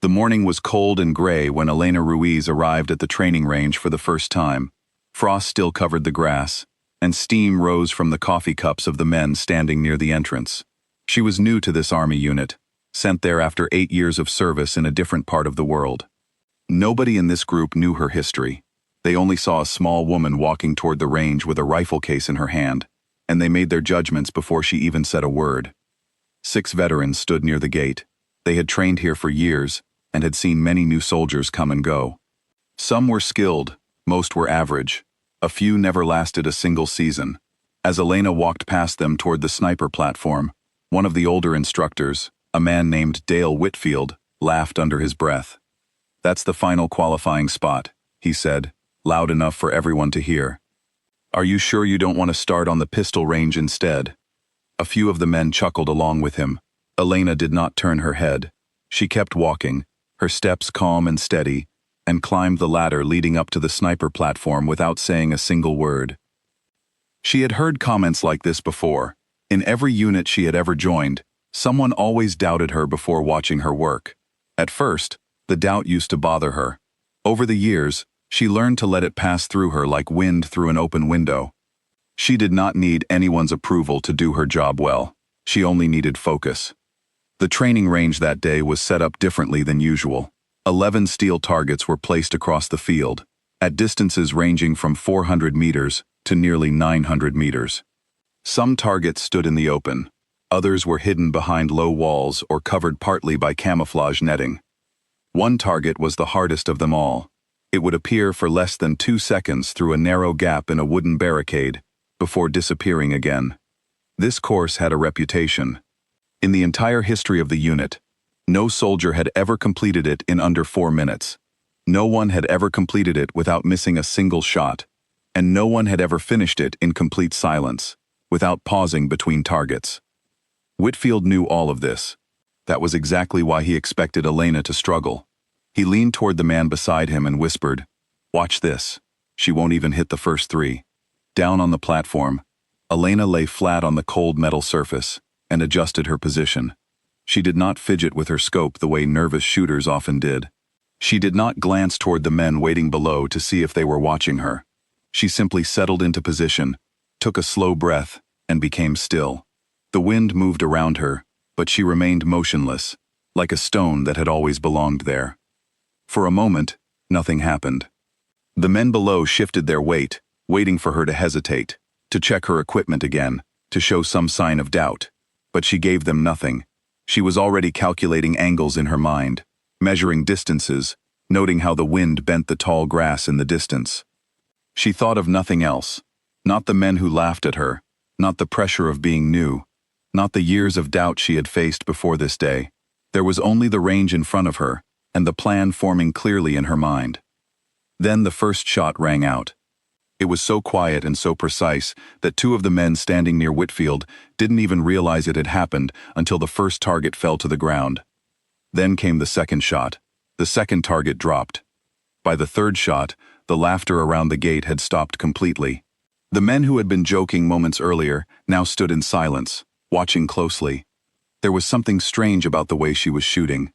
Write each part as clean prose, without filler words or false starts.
The morning was cold and gray when Elena Ruiz arrived at the training range for the first time. Frost still covered the grass, and steam rose from the coffee cups of the men standing near the entrance. She was new to this army unit, sent there after 8 years of service in a different part of the world. Nobody in this group knew her history. They only saw a small woman walking toward the range with a rifle case in her hand, and they made their judgments before she even said a word. 6 veterans stood near the gate. They had trained here for years and had seen many new soldiers come and go. Some were skilled, most were average. A few never lasted a single season. As Elena walked past them toward the sniper platform, one of the older instructors, a man named Dale Whitfield, laughed under his breath. "That's the final qualifying spot," he said, loud enough for everyone to hear. "Are you sure you don't want to start on the pistol range instead?" A few of the men chuckled along with him. Elena did not turn her head. She kept walking, her steps calm and steady, and climbed the ladder leading up to the sniper platform without saying a single word. She had heard comments like this before. In every unit she had ever joined, someone always doubted her before watching her work. At first, the doubt used to bother her. Over the years, she learned to let it pass through her like wind through an open window. She did not need anyone's approval to do her job well. She only needed focus. The training range that day was set up differently than usual. 11 steel targets were placed across the field, at distances ranging from 400 meters to nearly 900 meters. Some targets stood in the open. Others were hidden behind low walls or covered partly by camouflage netting. One target was the hardest of them all. It would appear for less than 2 seconds through a narrow gap in a wooden barricade, before disappearing again. This course had a reputation. In the entire history of the unit, no soldier had ever completed it in under 4 minutes. No one had ever completed it without missing a single shot, and no one had ever finished it in complete silence, without pausing between targets. Whitfield knew all of this. That was exactly why he expected Elena to struggle. He leaned toward the man beside him and whispered, "Watch this. She won't even hit the first 3. Down on the platform, Elena lay flat on the cold metal surface and adjusted her position. She did not fidget with her scope the way nervous shooters often did. She did not glance toward the men waiting below to see if they were watching her. She simply settled into position, took a slow breath, and became still. The wind moved around her, but she remained motionless, like a stone that had always belonged there. For a moment, nothing happened. The men below shifted their weight, waiting for her to hesitate, to check her equipment again, to show some sign of doubt. But she gave them nothing. She was already calculating angles in her mind, measuring distances, noting how the wind bent the tall grass in the distance. She thought of nothing else, not the men who laughed at her, not the pressure of being new, not the years of doubt she had faced before this day. There was only the range in front of her, and the plan forming clearly in her mind. Then the first shot rang out. It was so quiet and so precise that 2 of the men standing near Whitfield didn't even realize it had happened until the first target fell to the ground. Then came the second shot. The second target dropped. By the third shot, the laughter around the gate had stopped completely. The men who had been joking moments earlier now stood in silence, watching closely. There was something strange about the way she was shooting.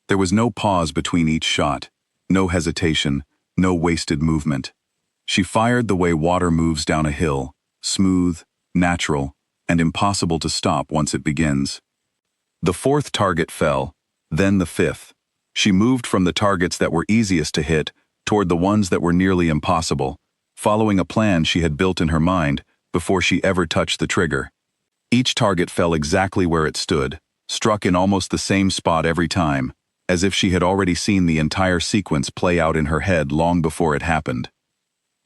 There was no pause between each shot, no hesitation, no wasted movement. She fired the way water moves down a hill, smooth, natural, and impossible to stop once it begins. The 4th target fell, then the 5th. She moved from the targets that were easiest to hit toward the ones that were nearly impossible, following a plan she had built in her mind before she ever touched the trigger. Each target fell exactly where it stood, struck in almost the same spot every time, as if she had already seen the entire sequence play out in her head long before it happened.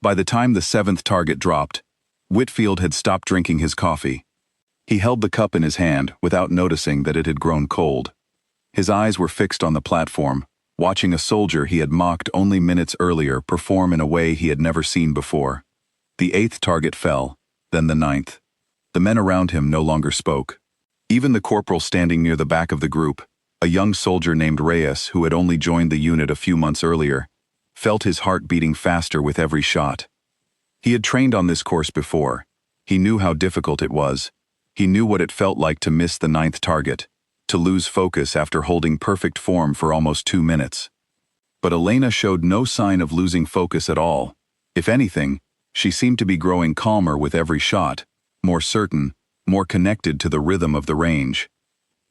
By the time the 7th target dropped, Whitfield had stopped drinking his coffee. He held the cup in his hand without noticing that it had grown cold. His eyes were fixed on the platform, watching a soldier he had mocked only minutes earlier perform in a way he had never seen before. The 8th target fell, then the 9th. The men around him no longer spoke. Even the corporal standing near the back of the group, a young soldier named Reyes who had only joined the unit a few months earlier, felt his heart beating faster with every shot. He had trained on this course before. He knew how difficult it was. He knew what it felt like to miss the 9th target. to lose focus after holding perfect form for almost 2 minutes. But Elena showed no sign of losing focus at all. If anything, she seemed to be growing calmer with every shot, more certain, more connected to the rhythm of the range.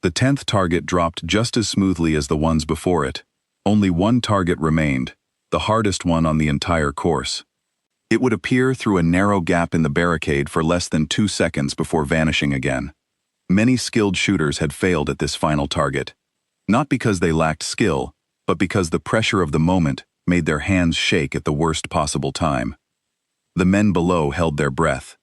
The 10th target dropped just as smoothly as the ones before it. Only one target remained, the hardest one on the entire course. It would appear through a narrow gap in the barricade for less than 2 seconds before vanishing again. Many skilled shooters had failed at this final target. Not because they lacked skill, but because the pressure of the moment made their hands shake at the worst possible time. The men below held their breath.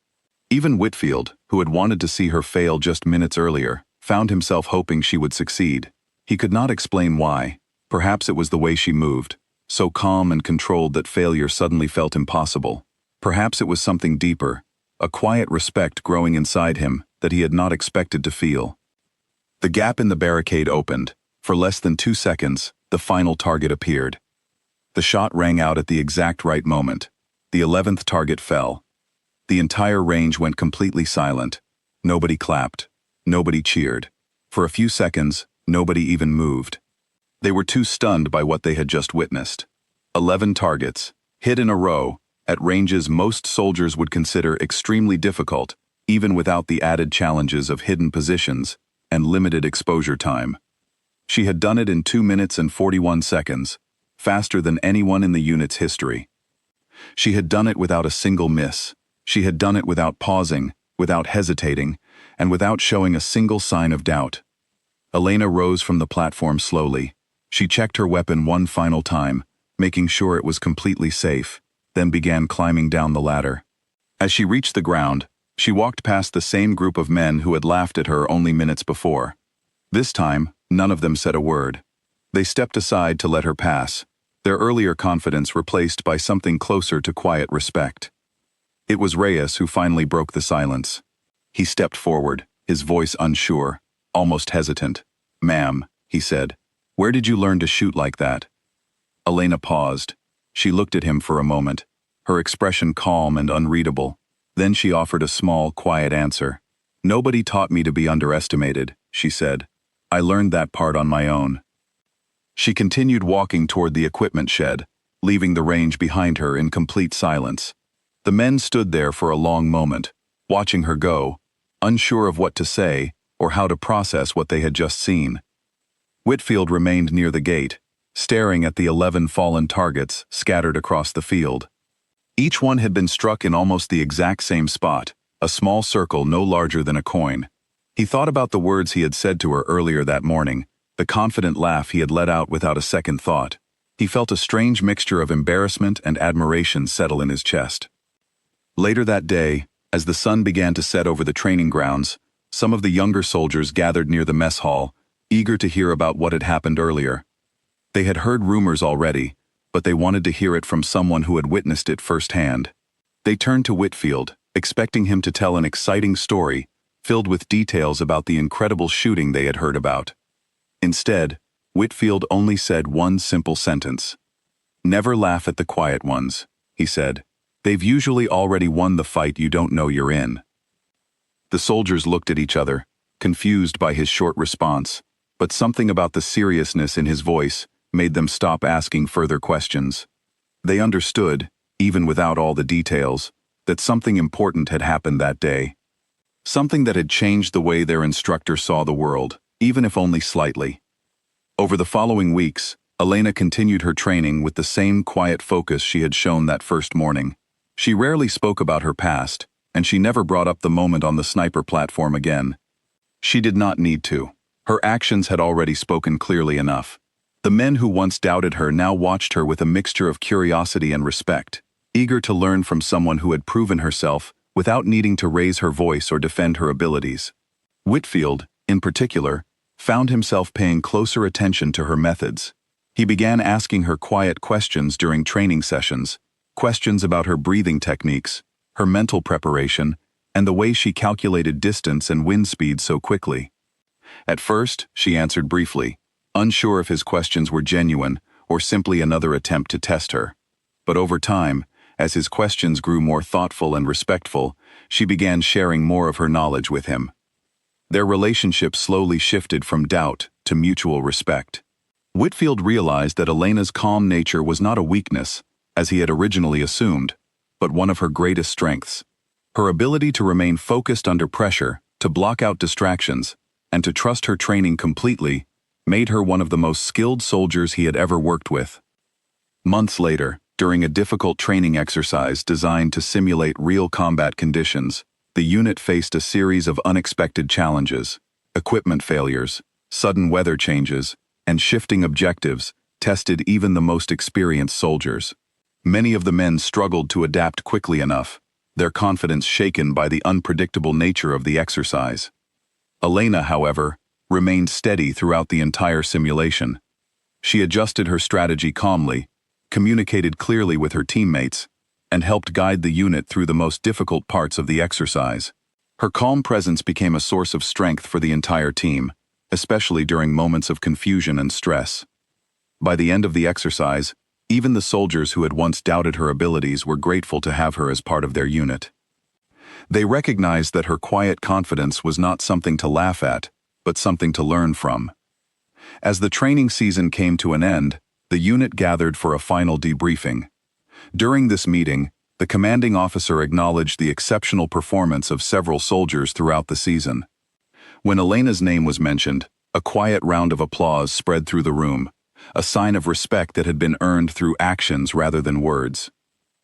Even Whitfield, who had wanted to see her fail just minutes earlier, found himself hoping she would succeed. He could not explain why. Perhaps it was the way she moved, so calm and controlled that failure suddenly felt impossible. Perhaps it was something deeper, a quiet respect growing inside him that he had not expected to feel. The gap in the barricade opened. For less than 2 seconds, the final target appeared. The shot rang out at the exact right moment. The 11th target fell. The entire range went completely silent. Nobody clapped. Nobody cheered. For a few seconds, nobody even moved. They were too stunned by what they had just witnessed. 11 targets, hit in a row, at ranges most soldiers would consider extremely difficult, even without the added challenges of hidden positions and limited exposure time. She had done it in 2 minutes and 41 seconds, faster than anyone in the unit's history. She had done it without a single miss. She had done it without pausing, without hesitating, and without showing a single sign of doubt. Elena rose from the platform slowly. She checked her weapon one final time, making sure it was completely safe, then began climbing down the ladder. As she reached the ground, she walked past the same group of men who had laughed at her only minutes before. This time, none of them said a word. They stepped aside to let her pass, their earlier confidence replaced by something closer to quiet respect. It was Reyes who finally broke the silence. He stepped forward, his voice unsure, almost hesitant. "Ma'am," he said, "where did you learn to shoot like that?" Elena paused. She looked at him for a moment, her expression calm and unreadable. Then she offered a small, quiet answer. "Nobody taught me to be underestimated," she said. "I learned that part on my own." She continued walking toward the equipment shed, leaving the range behind her in complete silence. The men stood there for a long moment, watching her go, unsure of what to say or how to process what they had just seen. Whitfield remained near the gate, staring at the 11 fallen targets scattered across the field. Each one had been struck in almost the exact same spot, a small circle no larger than a coin. He thought about the words he had said to her earlier that morning, the confident laugh he had let out without a second thought. He felt a strange mixture of embarrassment and admiration settle in his chest. Later that day, as the sun began to set over the training grounds, some of the younger soldiers gathered near the mess hall, eager to hear about what had happened earlier. They had heard rumors already, but they wanted to hear it from someone who had witnessed it firsthand. They turned to Whitfield, expecting him to tell an exciting story, filled with details about the incredible shooting they had heard about. Instead, Whitfield only said one simple sentence. "Never laugh at the quiet ones," he said. "They've usually already won the fight you don't know you're in." The soldiers looked at each other, confused by his short response, but something about the seriousness in his voice made them stop asking further questions. They understood, even without all the details, that something important had happened that day. Something that had changed the way their instructor saw the world, even if only slightly. Over the following weeks, Elena continued her training with the same quiet focus she had shown that first morning. She rarely spoke about her past, and she never brought up the moment on the sniper platform again. She did not need to. Her actions had already spoken clearly enough. The men who once doubted her now watched her with a mixture of curiosity and respect, eager to learn from someone who had proven herself without needing to raise her voice or defend her abilities. Whitfield, in particular, found himself paying closer attention to her methods. He began asking her quiet questions during training sessions, questions about her breathing techniques, her mental preparation, and the way she calculated distance and wind speed so quickly. At first, she answered briefly, unsure if his questions were genuine or simply another attempt to test her. But over time, as his questions grew more thoughtful and respectful, she began sharing more of her knowledge with him. Their relationship slowly shifted from doubt to mutual respect. Whitfield realized that Elena's calm nature was not a weakness, as he had originally assumed, but one of her greatest strengths. Her ability to remain focused under pressure, to block out distractions, and to trust her training completely made her one of the most skilled soldiers he had ever worked with. Months later, during a difficult training exercise designed to simulate real combat conditions, the unit faced a series of unexpected challenges. Equipment failures, sudden weather changes, and shifting objectives tested even the most experienced soldiers. Many of the men struggled to adapt quickly enough, their confidence shaken by the unpredictable nature of the exercise. Elena, however, remained steady throughout the entire simulation. She adjusted her strategy calmly, communicated clearly with her teammates, and helped guide the unit through the most difficult parts of the exercise. Her calm presence became a source of strength for the entire team, especially during moments of confusion and stress. By the end of the exercise, even the soldiers who had once doubted her abilities were grateful to have her as part of their unit. They recognized that her quiet confidence was not something to laugh at, but something to learn from. As the training season came to an end, the unit gathered for a final debriefing. During this meeting, the commanding officer acknowledged the exceptional performance of several soldiers throughout the season. When Elena's name was mentioned, a quiet round of applause spread through the room, a sign of respect that had been earned through actions rather than words.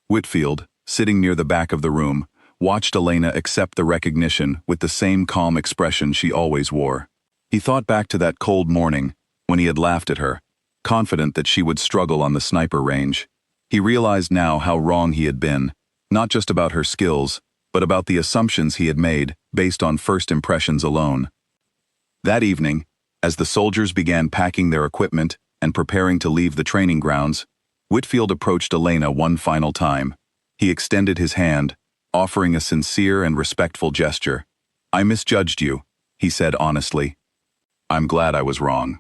Whitfield, sitting near the back of the room, watched Elena accept the recognition with the same calm expression she always wore. He thought back to that cold morning, when he had laughed at her, confident that she would struggle on the sniper range. He realized now how wrong he had been, not just about her skills, but about the assumptions he had made based on first impressions alone. That evening, as the soldiers began packing their equipment and preparing to leave the training grounds, Whitfield approached Elena one final time. He extended his hand, offering a sincere and respectful gesture. "I misjudged you," he said honestly. "I'm glad I was wrong."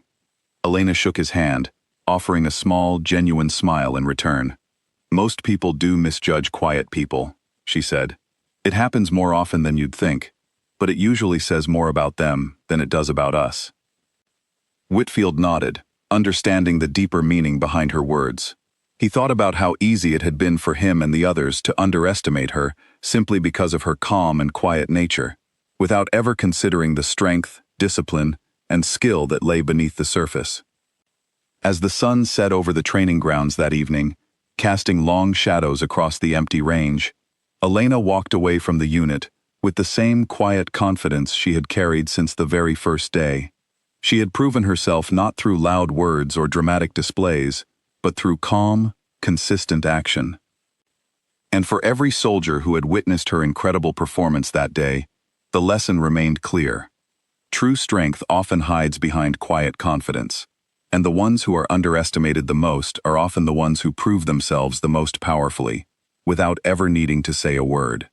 Elena shook his hand, offering a small, genuine smile in return. "Most people do misjudge quiet people," she said. "It happens more often than you'd think, but it usually says more about them than it does about us." Whitfield nodded, understanding the deeper meaning behind her words. He thought about how easy it had been for him and the others to underestimate her simply because of her calm and quiet nature, without ever considering the strength, discipline, and skill that lay beneath the surface. As the sun set over the training grounds that evening, casting long shadows across the empty range, Elena walked away from the unit with the same quiet confidence she had carried since the very first day. She had proven herself not through loud words or dramatic displays, but through calm, consistent action. And for every soldier who had witnessed her incredible performance that day, the lesson remained clear. True strength often hides behind quiet confidence, and the ones who are underestimated the most are often the ones who prove themselves the most powerfully, without ever needing to say a word.